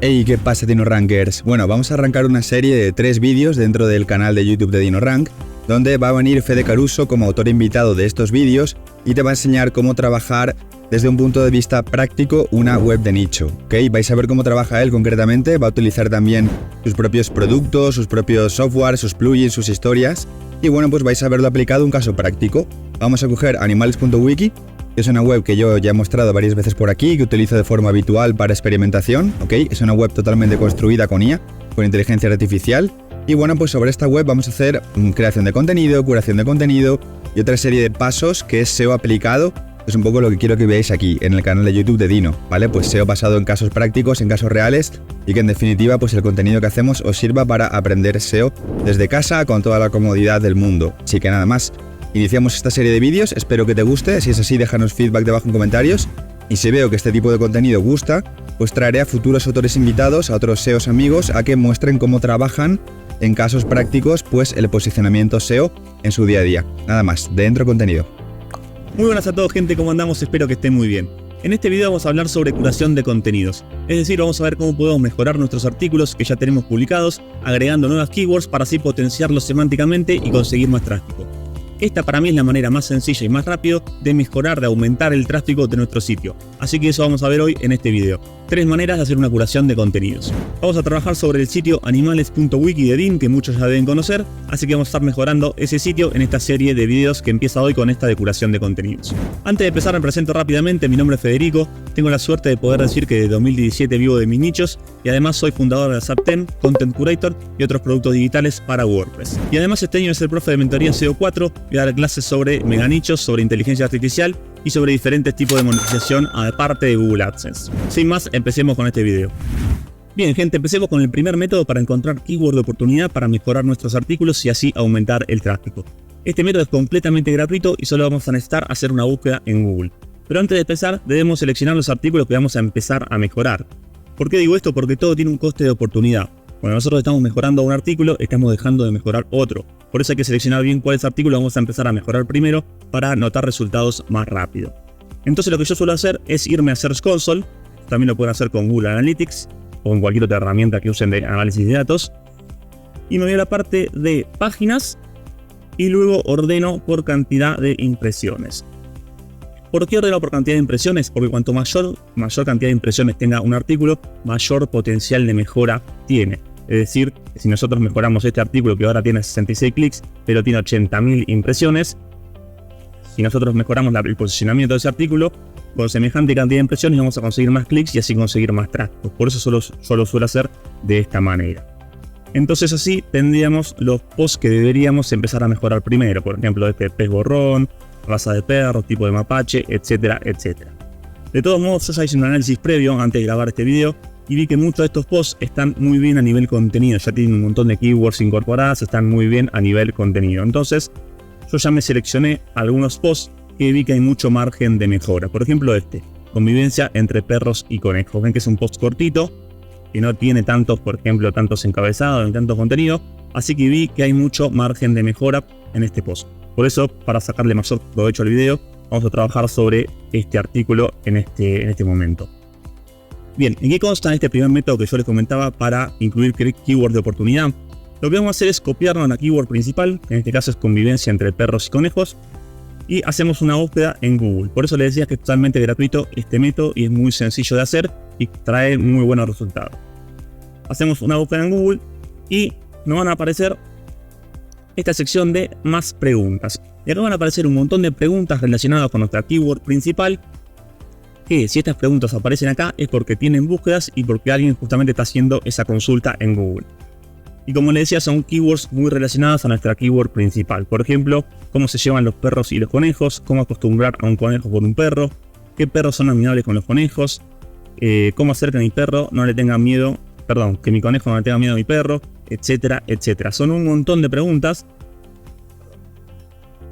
Hey, ¿qué pasa, DinoRankers? Bueno, vamos a arrancar una serie de 3 vídeos dentro del canal de YouTube de DinoRank, donde va a venir Fede Caruso como autor invitado de estos vídeos y te va a enseñar cómo trabajar desde un punto de vista práctico una web de nicho, ¿ok? Vais a ver cómo trabaja él concretamente, va a utilizar también sus propios productos, sus propios software, sus plugins, sus historias, y bueno, pues vais a verlo aplicado a un caso práctico. Vamos a coger animales.wiki, que es una web que yo ya he mostrado varias veces por aquí, que utilizo de forma habitual para experimentación, ¿ok? Es una web totalmente construida con IA, con inteligencia artificial. Y bueno, pues sobre esta web vamos a hacer creación de contenido, curación de contenido y otra serie de pasos que es SEO aplicado. Es un poco lo que quiero que veáis aquí, en el canal de YouTube de Dino, ¿vale? Pues SEO basado en casos prácticos, en casos reales, y que en definitiva pues el contenido que hacemos os sirva para aprender SEO desde casa con toda la comodidad del mundo. Así que nada más. Iniciamos esta serie de vídeos, espero que te guste, si es así déjanos feedback debajo en comentarios, y si veo que este tipo de contenido gusta, pues traeré a futuros autores invitados, a otros SEOs amigos, a que muestren cómo trabajan en casos prácticos pues el posicionamiento SEO en su día a día. Nada más, dentro contenido. Muy buenas a todos, gente, ¿cómo andamos? Espero que estén muy bien. En este video vamos a hablar sobre curación de contenidos, es decir, vamos a ver cómo podemos mejorar nuestros artículos que ya tenemos publicados, agregando nuevas keywords para así potenciarlos semánticamente y conseguir más tráfico. Esta para mí es la manera más sencilla y más rápida de mejorar, de aumentar el tráfico de nuestro sitio. Así que eso vamos a ver hoy en este video. 3 maneras de hacer una curación de contenidos. Vamos a trabajar sobre el sitio animales.wiki de DIN, que muchos ya deben conocer, así que vamos a estar mejorando ese sitio en esta serie de videos que empieza hoy con esta de curación de contenidos. Antes de empezar me presento rápidamente, mi nombre es Federico, tengo la suerte de poder decir que desde 2017 vivo de mis nichos y además soy fundador de Zap10, Content Curator y otros productos digitales para WordPress. Y además este año es el profe de mentoría SEO 4, voy a dar clases sobre meganichos, sobre inteligencia artificial y sobre diferentes tipos de monetización aparte de Google AdSense. Sin más, empecemos con este video. Bien, gente, empecemos con el primer método para encontrar keyword de oportunidad para mejorar nuestros artículos y así aumentar el tráfico. Este método es completamente gratuito y solo vamos a necesitar hacer una búsqueda en Google. Pero antes de empezar, debemos seleccionar los artículos que vamos a empezar a mejorar. ¿Por qué digo esto? Porque todo tiene un coste de oportunidad. Cuando nosotros estamos mejorando un artículo, estamos dejando de mejorar otro. Por eso hay que seleccionar bien cuáles artículos vamos a empezar a mejorar primero para notar resultados más rápido. Entonces lo que yo suelo hacer es irme a Search Console, también lo pueden hacer con Google Analytics o con cualquier otra herramienta que usen de análisis de datos. Y me voy a la parte de páginas y luego ordeno por cantidad de impresiones. ¿Por qué ordeno por cantidad de impresiones? Porque cuanto mayor cantidad de impresiones tenga un artículo, mayor potencial de mejora tiene. Es decir, si nosotros mejoramos este artículo que ahora tiene 66 clics, pero tiene 80.000 impresiones, si nosotros mejoramos el posicionamiento de ese artículo, con semejante cantidad de impresiones vamos a conseguir más clics y así conseguir más tráfico. Por eso solo suelo hacer de esta manera. Entonces así tendríamos los posts que deberíamos empezar a mejorar primero. Por ejemplo, este pez borrón, raza de perro, tipo de mapache, etcétera, etcétera. De todos modos, yo ya hice un análisis previo antes de grabar este video y vi que muchos de estos posts están muy bien a nivel contenido. Ya tienen un montón de keywords incorporadas, están muy bien a nivel contenido. Entonces, yo ya me seleccioné algunos posts que vi que hay mucho margen de mejora. Por ejemplo, este, convivencia entre perros y conejos. Ven que es un post cortito, que no tiene tantos, por ejemplo, tantos encabezados, ni tanto contenido. Así que vi que hay mucho margen de mejora en este post. Por eso, para sacarle mayor provecho al video, vamos a trabajar sobre este artículo en este momento. Bien, ¿en qué consta este primer método que yo les comentaba para incluir keyword de oportunidad? Lo que vamos a hacer es copiarnos a la keyword principal, que en este caso es convivencia entre perros y conejos, y hacemos una búsqueda en Google. Por eso les decía que es totalmente gratuito este método y es muy sencillo de hacer y trae muy buenos resultados. Hacemos una búsqueda en Google y nos van a aparecer esta sección de más preguntas. Y acá van a aparecer un montón de preguntas relacionadas con nuestra keyword principal, que si estas preguntas aparecen acá es porque tienen búsquedas y porque alguien justamente está haciendo esa consulta en Google. Y como les decía, son keywords muy relacionadas a nuestra keyword principal. Por ejemplo, cómo se llevan los perros y los conejos, cómo acostumbrar a un conejo con un perro, qué perros son amigables con los conejos, cómo hacer que mi perro no le tenga miedo, que mi conejo no le tenga miedo a mi perro, etcétera, etcétera. Son un montón de preguntas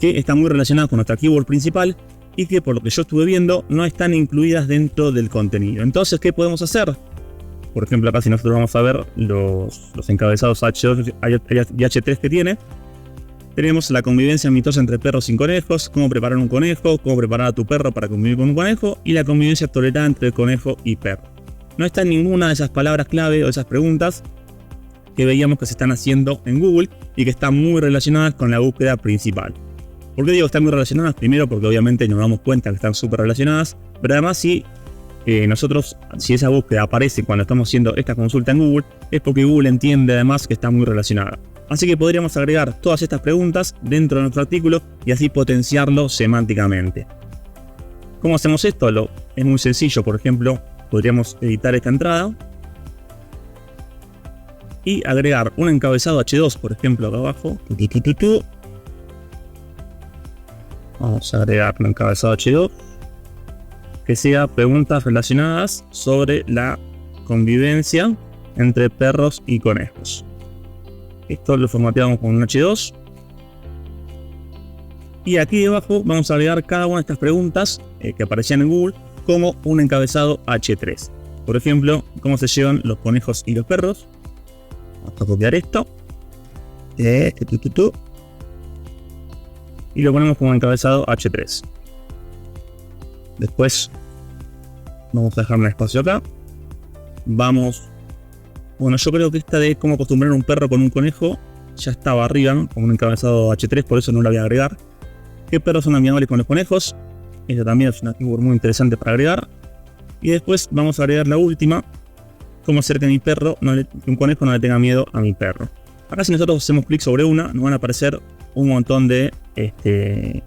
que están muy relacionadas con nuestra keyword principal y que por lo que yo estuve viendo no están incluidas dentro del contenido. Entonces, ¿qué podemos hacer? Por ejemplo, acá si nosotros vamos a ver los encabezados H2 y H3 que tiene, tenemos la convivencia amistosa entre perros y conejos, cómo preparar un conejo, cómo preparar a tu perro para convivir con un conejo y la convivencia tolerada entre conejo y perro. no está en ninguna de esas palabras clave o esas preguntas que veíamos que se están haciendo en Google y que están muy relacionadas con la búsqueda principal. ¿Por qué digo que están muy relacionadas? Primero porque obviamente nos damos cuenta que están súper relacionadas, pero además si esa búsqueda aparece cuando estamos haciendo esta consulta en Google, es porque Google entiende además que está muy relacionada. Así que podríamos agregar todas estas preguntas dentro de nuestro artículo y así potenciarlo semánticamente. ¿Cómo hacemos esto? Es muy sencillo. Por ejemplo, podríamos editar esta entrada y agregar un encabezado H2, por ejemplo, acá abajo. Vamos a agregar un encabezado H2 que sea preguntas relacionadas sobre la convivencia entre perros y conejos. Esto lo formateamos con un H2. Y aquí debajo vamos a agregar cada una de estas preguntas que aparecían en Google como un encabezado H3. Por ejemplo, ¿cómo se llevan los conejos y los perros? Vamos a copiar esto. Y lo ponemos como encabezado H3. Después vamos a dejar un espacio acá. Bueno, yo creo que esta de cómo acostumbrar a un perro con un conejo ya estaba arriba, ¿no? Como un encabezado H3, por eso no la voy a agregar. ¿Qué perros son amigables con los conejos? Esta también es una keyword muy interesante para agregar. Y después vamos a agregar la última. Cómo hacer que un conejo no le tenga miedo a mi perro. Acá si nosotros hacemos clic sobre una, nos van a aparecer un montón de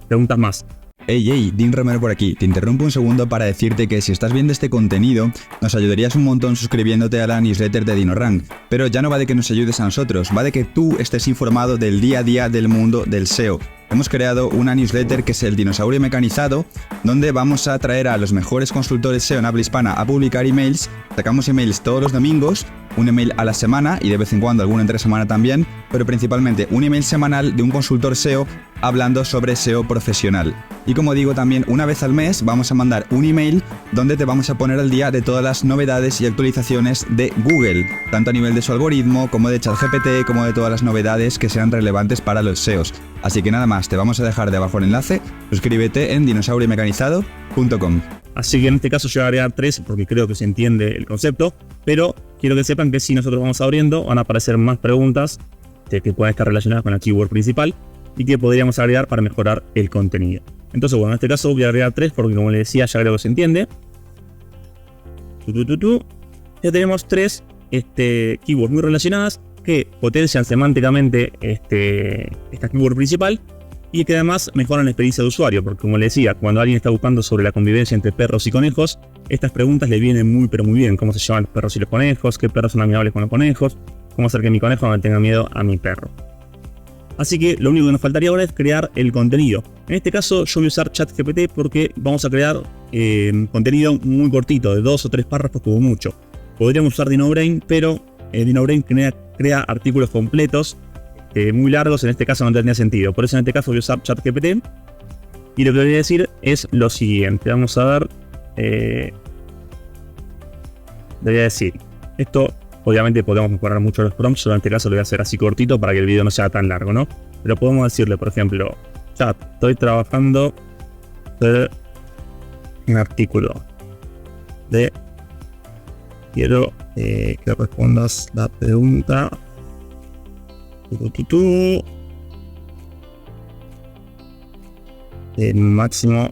preguntas más. Hey, Dean Romero por aquí. Te interrumpo un segundo para decirte que si estás viendo este contenido, nos ayudarías un montón suscribiéndote a la newsletter de DinoRank. Pero ya no va de que nos ayudes a nosotros, va de que tú estés informado del día a día del mundo del SEO. Hemos creado una newsletter que es el Dinosaurio Mecanizado, donde vamos a traer a los mejores consultores SEO en habla hispana a publicar emails. Sacamos emails todos los domingos, un email a la semana y de vez en cuando alguno entre semana también, pero principalmente un email semanal de un consultor SEO hablando sobre SEO profesional. Y como digo, también una vez al mes vamos a mandar un email donde te vamos a poner al día de todas las novedades y actualizaciones de Google, tanto a nivel de su algoritmo como de ChatGPT, como de todas las novedades que sean relevantes para los SEOs. Así que nada más, te vamos a dejar de abajo el enlace, suscríbete en dinosauriomecanizado.com. Así que en este caso yo voy a agregar 3 porque creo que se entiende el concepto, pero quiero que sepan que si nosotros vamos abriendo van a aparecer más preguntas que pueden estar relacionadas con la keyword principal y que podríamos agregar para mejorar el contenido. Entonces bueno, en este caso voy a agregar 3 porque como les decía ya creo que se entiende. Ya tenemos 3 keywords muy relacionadas que potencian semánticamente esta keyword principal y que además mejoran la experiencia de usuario, porque como les decía, cuando alguien está buscando sobre la convivencia entre perros y conejos, estas preguntas le vienen muy pero muy bien. Cómo se llevan los perros y los conejos, qué perros son amigables con los conejos, cómo hacer que mi conejo no le tenga miedo a mi perro. Así que lo único que nos faltaría ahora es crear el contenido. En este caso yo voy a usar ChatGPT porque vamos a crear contenido muy cortito, de 2 o 3 párrafos como mucho. Podríamos usar DinoBrain, pero DinoBrain crea artículos completos muy largos, en este caso no tendría sentido. Por eso en este caso voy a usar ChatGPT. Y lo que voy a decir es lo siguiente. Vamos a ver. Le voy a decir. Esto, obviamente podemos mejorar mucho los prompts. Yo en este caso lo voy a hacer así cortito para que el video no sea tan largo, ¿no? Pero podemos decirle, por ejemplo, chat, estoy trabajando en un artículo de... Quiero que respondas la pregunta. En máximo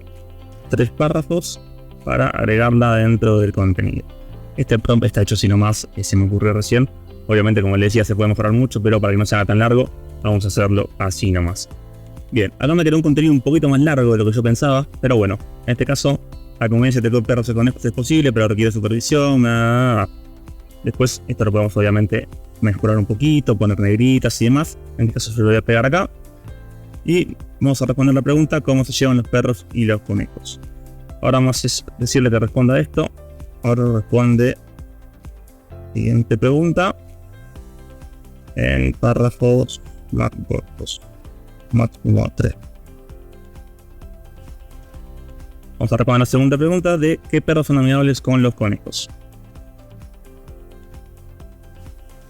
3 párrafos para agregarla dentro del contenido. Este prompt está hecho así nomás, se me ocurrió recién. Obviamente, como les decía, se puede mejorar mucho, pero para que no se haga tan largo, vamos a hacerlo así nomás. Bien, acá me quedó un contenido un poquito más largo de lo que yo pensaba, pero bueno, en este caso, la convivencia entre perros y conejos es posible, pero requiere supervisión. Después, esto lo podemos obviamente mejorar un poquito, poner negritas y demás. En este caso, yo lo voy a pegar acá. Y vamos a responder la pregunta: ¿cómo se llevan los perros y los conejos? Ahora vamos a decirle que responda esto. Ahora responde siguiente pregunta en párrafos más cortos, máximo 3. Vamos a responder la segunda pregunta de ¿qué perros son amigables con los conejos?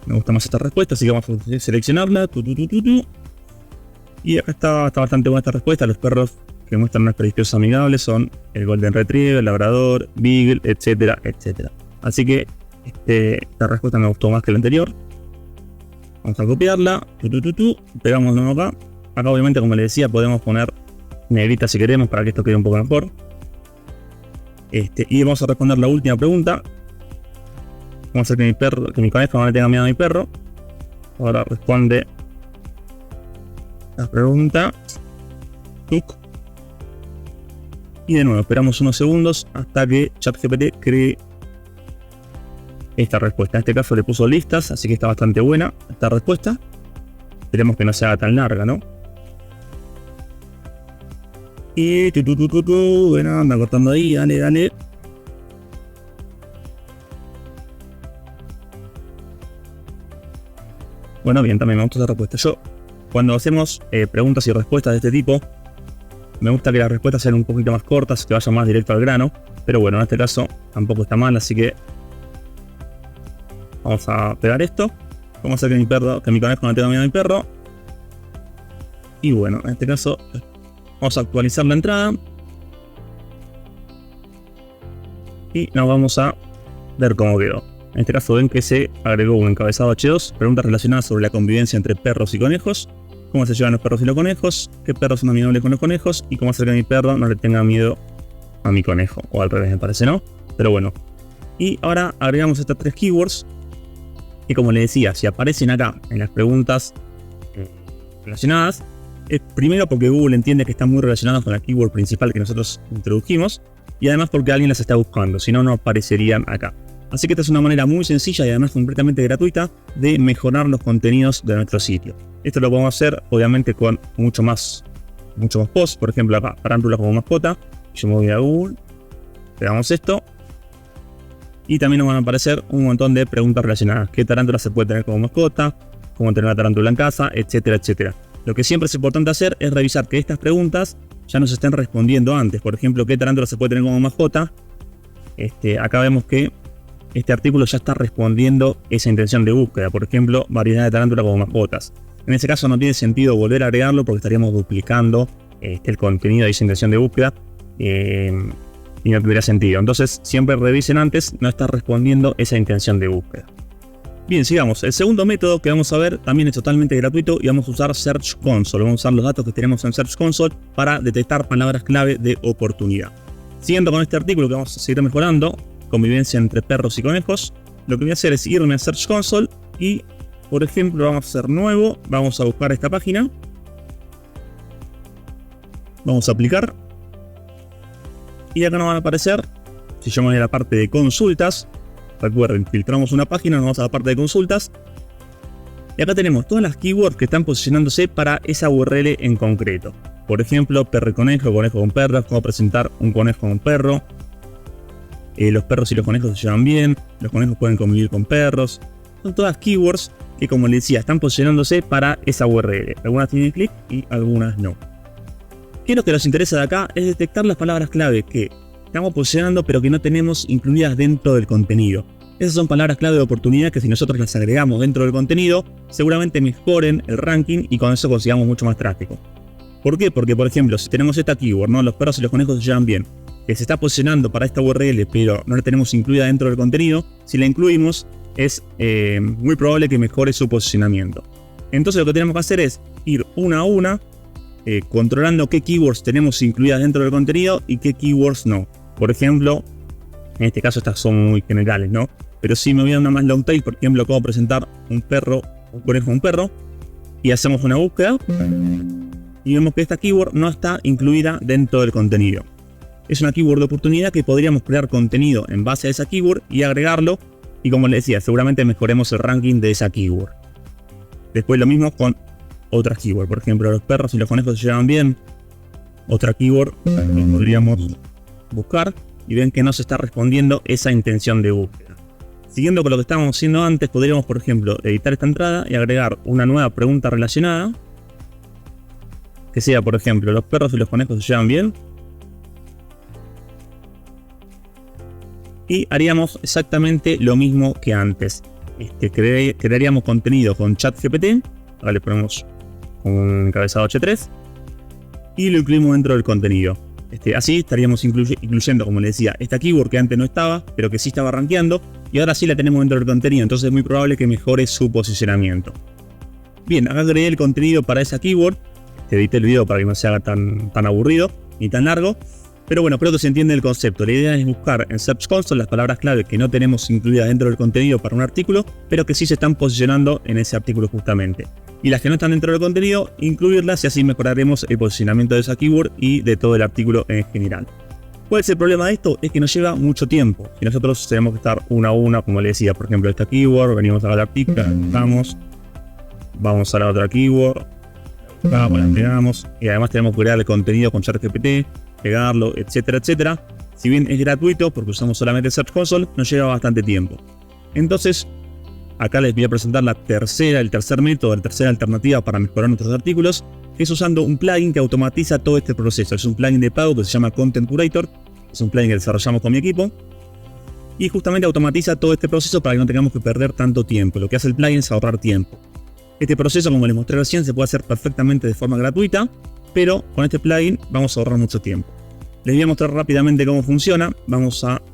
Me gusta más esta respuesta, así que vamos a seleccionarla. Y acá está bastante buena esta respuesta. Los perros que muestran unas predisposiciones amigables son el Golden Retriever, el Labrador, Beagle, etcétera, etcétera. Así que Esta respuesta me gustó más que la anterior. Vamos a copiarla. Pegamos de nuevo acá. Acá obviamente, como les decía, podemos poner negrita si queremos para que esto quede un poco mejor. Y vamos a responder la última pregunta. Vamos a hacer que mi conejo no le tenga miedo a mi perro. Ahora responde la pregunta. Y de nuevo esperamos unos segundos hasta que ChatGPT cree esta respuesta. En este caso le puso listas, así que está bastante buena esta respuesta. Esperemos que no se haga tan larga, ¿no? Y bueno, anda cortando ahí, dale. Bueno, bien, también me gusta esta respuesta. Yo, cuando hacemos preguntas y respuestas de este tipo, me gusta que las respuestas sean un poquito más cortas, que vayan más directo al grano. Pero bueno, en este caso tampoco está mal, así que vamos a pegar esto. Vamos a hacer que mi conejo no tenga miedo a mi perro. Y bueno, en este caso vamos a actualizar la entrada. Y nos vamos a ver cómo quedó. En este caso ven que se agregó un encabezado H2, preguntas relacionadas sobre la convivencia entre perros y conejos, cómo se llevan los perros y los conejos, qué perros son amigables con los conejos y cómo hacer que mi perro no le tenga miedo a mi conejo. O al revés me parece, ¿no? Pero bueno. Y ahora agregamos estas 3 keywords. Y como les decía, si aparecen acá en las preguntas relacionadas, es primero porque Google entiende que están muy relacionadas con la keyword principal que nosotros introdujimos. Y además porque alguien las está buscando, si no, no aparecerían acá. Así que esta es una manera muy sencilla y además completamente gratuita de mejorar los contenidos de nuestro sitio. Esto lo podemos hacer obviamente con mucho más posts. Por ejemplo acá, tarántula como mascota. Yo me voy a Google, pegamos esto. Y también nos van a aparecer un montón de preguntas relacionadas. ¿Qué tarántula se puede tener como mascota? ¿Cómo tener la tarántula en casa? Etcétera, etcétera. Lo que siempre es importante hacer es revisar que estas preguntas ya nos estén respondiendo antes. Por ejemplo, ¿qué tarántula se puede tener como mascota? Acá vemos que este artículo ya está respondiendo esa intención de búsqueda. Por ejemplo, variedad de tarántula como mascotas. En ese caso no tiene sentido volver a agregarlo porque estaríamos duplicando el contenido de esa intención de búsqueda. Y no tendría sentido. Entonces siempre revisen antes, no está respondiendo esa intención de búsqueda. Bien, sigamos. El segundo método que vamos a ver también es totalmente gratuito y vamos a usar Search Console. Vamos a usar los datos que tenemos en Search Console para detectar palabras clave de oportunidad. Siguiendo con este artículo que vamos a seguir mejorando, convivencia entre perros y conejos, lo que voy a hacer es irme a Search Console y, por ejemplo, vamos a hacer nuevo, vamos a buscar esta página, vamos a aplicar y acá nos van a aparecer, si yo me voy a la parte de consultas, recuerden, filtramos una página, nos vamos a la parte de consultas y acá tenemos todas las keywords que están posicionándose para esa URL en concreto. Por ejemplo, perro y conejo, conejo con perro, cómo presentar un conejo con un perro. Los perros y los conejos se llevan bien, los conejos pueden convivir con perros. Son todas keywords que, como les decía, están posicionándose para esa URL. Algunas tienen clic y algunas no. ¿Qué es lo que nos interesa de acá? Es detectar las palabras clave que estamos posicionando pero que no tenemos incluidas dentro del contenido. Esas son palabras clave de oportunidad que si nosotros las agregamos dentro del contenido, seguramente mejoren el ranking y con eso consigamos mucho más tráfico. ¿Por qué? Porque, por ejemplo, si tenemos esta keyword, ¿no? Los perros y los conejos se llevan bien, que se está posicionando para esta URL, pero no la tenemos incluida dentro del contenido, si la incluimos es muy probable que mejore su posicionamiento. Entonces lo que tenemos que hacer es ir una a una, controlando qué keywords tenemos incluidas dentro del contenido y qué keywords no. Por ejemplo, en este caso estas son muy generales, ¿no? Pero si me voy a una más long tail, por ejemplo, cómo presentar un perro, un conejo, un perro, y hacemos una búsqueda, y vemos que esta keyword no está incluida dentro del contenido. Es una keyword de oportunidad que podríamos crear contenido en base a esa keyword y agregarlo. Y como les decía, seguramente mejoremos el ranking de esa keyword. Después lo mismo con otras keywords. Por ejemplo, los perros y los conejos se llevan bien. Otra keyword que podríamos buscar. Y ven que no se está respondiendo esa intención de búsqueda. Siguiendo con lo que estábamos haciendo antes, podríamos, por ejemplo, editar esta entrada y agregar una nueva pregunta relacionada. Que sea, por ejemplo, los perros y los conejos se llevan bien. Y haríamos exactamente lo mismo que antes. Crearíamos contenido con ChatGPT. Ahora le ponemos un encabezado H3. Y lo incluimos dentro del contenido. Así estaríamos incluyendo, como les decía, esta keyword que antes no estaba, pero que sí estaba rankeando, y ahora sí la tenemos dentro del contenido, entonces es muy probable que mejore su posicionamiento. Bien, acá agregué el contenido para esa keyword. Edité el video para que no se haga tan aburrido ni tan largo. Pero bueno, creo que se entiende el concepto. La idea es buscar en Search Console las palabras clave que no tenemos incluidas dentro del contenido para un artículo, pero que sí se están posicionando en ese artículo justamente. Y las que no están dentro del contenido, incluirlas y así mejoraremos el posicionamiento de esa keyword y de todo el artículo en general. ¿Cuál es el problema de esto? Es que nos lleva mucho tiempo. Y nosotros tenemos que estar una a una, como les decía, por ejemplo, esta keyword, venimos a la artículo, vamos a la otra keyword, la pegamos, y además tenemos que crear el contenido con ChatGPT, pegarlo, etcétera, etcétera. Si bien es gratuito, porque usamos solamente Search Console, nos lleva bastante tiempo. Entonces, acá les voy a presentar el tercer método, la tercera alternativa para mejorar nuestros artículos, que es usando un plugin que automatiza todo este proceso. Es un plugin de pago que se llama Content Curator, es un plugin que desarrollamos con mi equipo, y justamente automatiza todo este proceso para que no tengamos que perder tanto tiempo. Lo que hace el plugin es ahorrar tiempo. Este proceso, como les mostré recién, se puede hacer perfectamente de forma gratuita, pero con este plugin vamos a ahorrar mucho tiempo. Les voy a mostrar rápidamente cómo funciona.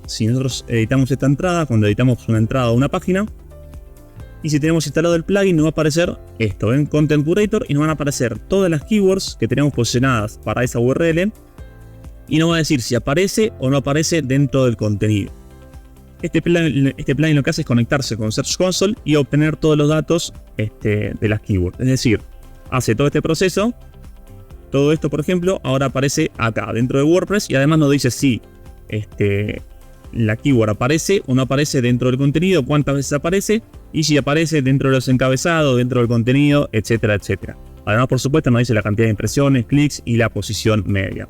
Si nosotros editamos esta entrada, cuando editamos una entrada o una página, y si tenemos instalado el plugin, nos va a aparecer esto, en Content Curator, y nos van a aparecer todas las keywords que tenemos posicionadas para esa URL, y nos va a decir si aparece o no aparece dentro del contenido. Este plugin lo que hace es conectarse con Search Console y obtener todos los datos de las keywords. Es decir, hace todo este proceso. Todo esto, por ejemplo, ahora aparece acá dentro de WordPress y además nos dice si la keyword aparece o no aparece dentro del contenido, cuántas veces aparece y si aparece dentro de los encabezados, dentro del contenido, etcétera, etcétera. Además, por supuesto, nos dice la cantidad de impresiones, clics y la posición media.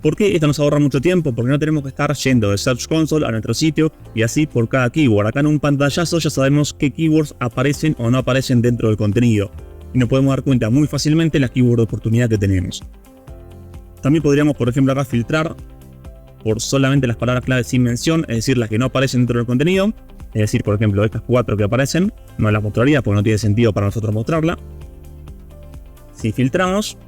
¿Por qué esto nos ahorra mucho tiempo? Porque no tenemos que estar yendo de Search Console a nuestro sitio y así por cada keyword. Acá en un pantallazo ya sabemos qué keywords aparecen o no aparecen dentro del contenido. Y nos podemos dar cuenta muy fácilmente las keywords de oportunidad que tenemos. También podríamos, por ejemplo, acá filtrar por solamente las palabras clave sin mención, es decir, las que no aparecen dentro del contenido. Es decir, por ejemplo, estas 4 que aparecen, no las mostraría porque no tiene sentido para nosotros mostrarla. Si filtramos,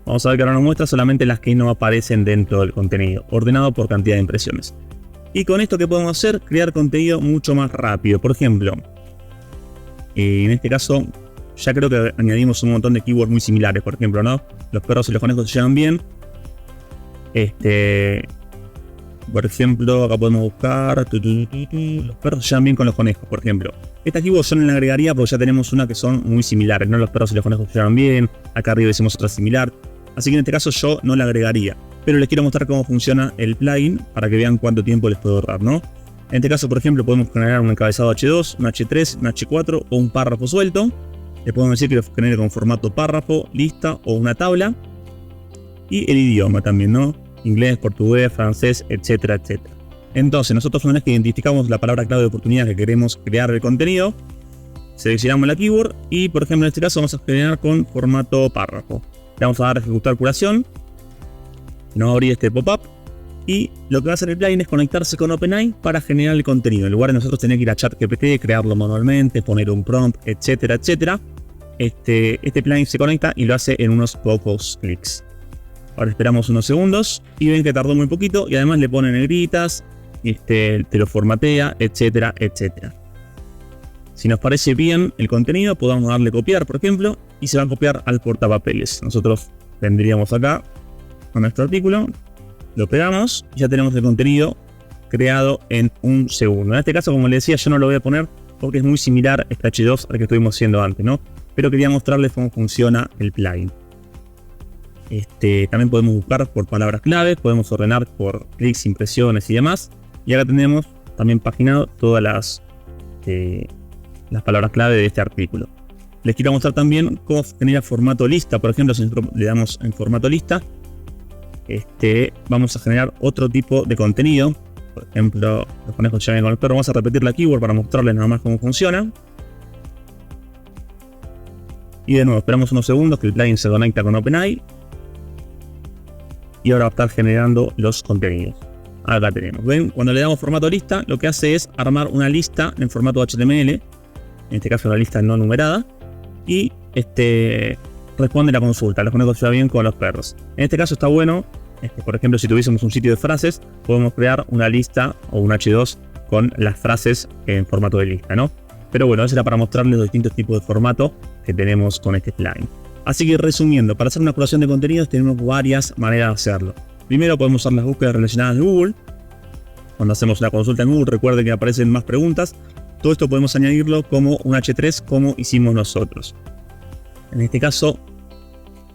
vamos a ver que ahora nos muestra solamente las que no aparecen dentro del contenido, ordenado por cantidad de impresiones. Y con esto, ¿qué podemos hacer? Crear contenido mucho más rápido. Por ejemplo, en este caso, ya creo que añadimos un montón de keywords muy similares. Por ejemplo, ¿no? Los perros y los conejos se llevan bien. Por ejemplo, acá podemos buscar los perros se llevan bien con los conejos, por ejemplo. Estas keywords yo no las agregaría porque ya tenemos una que son muy similares, ¿no? Los perros y los conejos se llevan bien. Acá arriba hicimos otra similar. Así que en este caso yo no la agregaría. Pero les quiero mostrar cómo funciona el plugin para que vean cuánto tiempo les puedo ahorrar, ¿no? En este caso, por ejemplo, podemos generar un encabezado H2, un H3, un H4 o un párrafo suelto. Le podemos decir que lo genere con formato párrafo, lista o una tabla. Y el idioma también, ¿no? Inglés, portugués, francés, etcétera, etcétera. Entonces, nosotros una vez que identificamos la palabra clave de oportunidad que queremos crear el contenido, seleccionamos la keyword y, por ejemplo, en este caso vamos a generar con formato párrafo. Le vamos a dar a ejecutar curación. Nos va a abrir este pop-up. Y lo que va a hacer el plugin es conectarse con OpenAI para generar el contenido. En lugar de nosotros tener que ir a ChatGPT, crearlo manualmente, poner un prompt, etcétera, etcétera. Este plugin se conecta y lo hace en unos pocos clics. Ahora esperamos unos segundos y ven que tardó muy poquito y además le pone negritas, te lo formatea, etcétera, etcétera. Si nos parece bien el contenido, podemos darle copiar, por ejemplo, y se va a copiar al portapapeles. Nosotros vendríamos acá a nuestro artículo, lo pegamos y ya tenemos el contenido creado en un segundo. En este caso, como les decía, yo no lo voy a poner porque es muy similar este H2 al que estuvimos haciendo antes, ¿no? Pero quería mostrarles cómo funciona el plugin. También podemos buscar por palabras clave, podemos ordenar por clics, impresiones y demás. Y acá tenemos también paginado todas las palabras clave de este artículo. Les quiero mostrar también cómo genera formato lista. Por ejemplo, si nosotros le damos en formato lista, vamos a generar otro tipo de contenido. Por ejemplo, los conejos se llaman con el perro. Vamos a repetir la keyword para mostrarles nada más cómo funciona. Y de nuevo, esperamos unos segundos que el plugin se conecta con OpenAI. Y ahora va a estar generando los contenidos. Acá tenemos. ¿Ven? Cuando le damos formato lista, lo que hace es armar una lista en formato HTML. En este caso, una lista no numerada. Y responde la consulta. Los conejos se llevan bien con los perros. En este caso está bueno Por ejemplo, si tuviésemos un sitio de frases, podemos crear una lista o un H2 con las frases en formato de lista, ¿no? Pero bueno, eso era para mostrarles los distintos tipos de formato que tenemos con este plugin. Así que resumiendo, para hacer una curación de contenidos tenemos varias maneras de hacerlo. Primero podemos usar las búsquedas relacionadas de Google. Cuando hacemos una consulta en Google, recuerden que aparecen más preguntas. Todo esto podemos añadirlo como un H3 como hicimos nosotros. En este caso,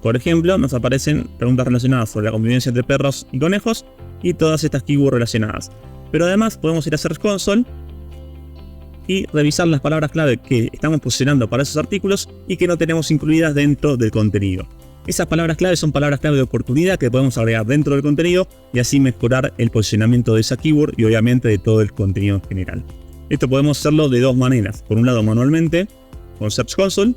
por ejemplo, nos aparecen preguntas relacionadas sobre la convivencia entre perros y conejos y todas estas keywords relacionadas. Pero además podemos ir a Search Console y revisar las palabras clave que estamos posicionando para esos artículos y que no tenemos incluidas dentro del contenido. Esas palabras clave son palabras clave de oportunidad que podemos agregar dentro del contenido y así mejorar el posicionamiento de esa keyword y obviamente de todo el contenido en general. Esto podemos hacerlo de dos maneras. Por un lado manualmente con Search Console.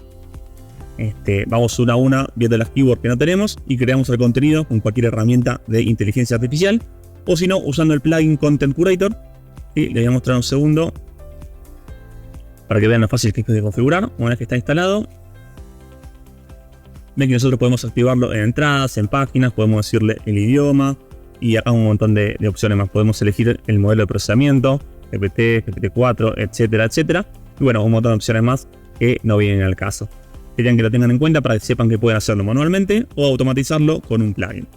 Vamos una a una viendo las keywords que no tenemos y creamos el contenido con cualquier herramienta de inteligencia artificial. O si no, usando el plugin Content Curator. Y les voy a mostrar un segundo para que vean lo fácil que es de configurar. Una vez que está instalado, ven que nosotros podemos activarlo en entradas, en páginas, podemos decirle el idioma y acá un montón de opciones más. Podemos elegir el modelo de procesamiento, GPT, GPT-4, etcétera, etcétera. Y bueno, un montón de opciones más que no vienen al caso. Querían que lo tengan en cuenta para que sepan que pueden hacerlo manualmente o automatizarlo con un plugin.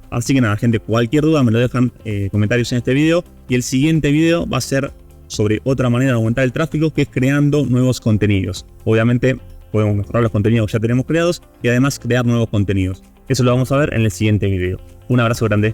Así que nada, gente, cualquier duda me lo dejan en comentarios en este video. Y el siguiente video va a ser sobre otra manera de aumentar el tráfico, que es creando nuevos contenidos. Obviamente podemos mejorar los contenidos que ya tenemos creados y además crear nuevos contenidos. Eso lo vamos a ver en el siguiente video. Un abrazo grande.